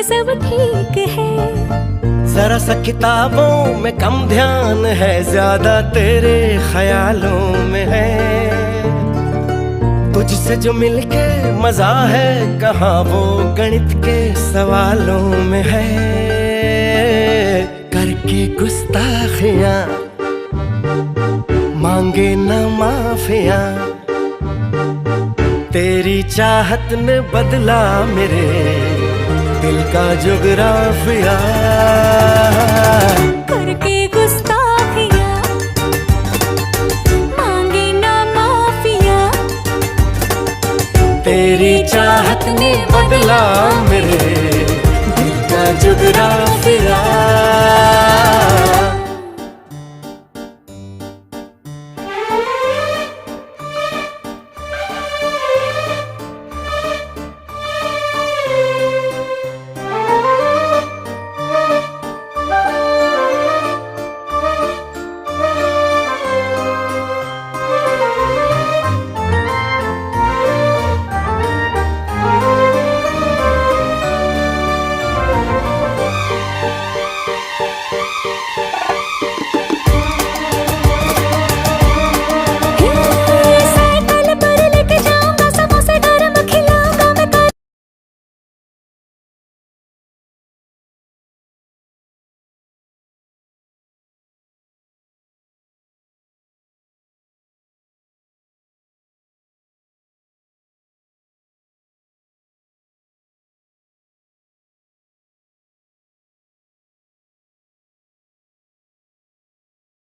सब ठीक है। जरा सा किताबों में कम ध्यान है, ज्यादा तेरे ख्यालों में है। तुझसे जो मिलके मजा है, कहाँ वो गणित के सवालों में है। करके गुस्ताखियां मांगे न माफियां, तेरी चाहत ने बदला मेरे दिल का जुगराफिया। करके गुस्ताखियां मांगे ना माफिया, तेरी चाहत ने बदला मेरे दिल का जुगराफिया।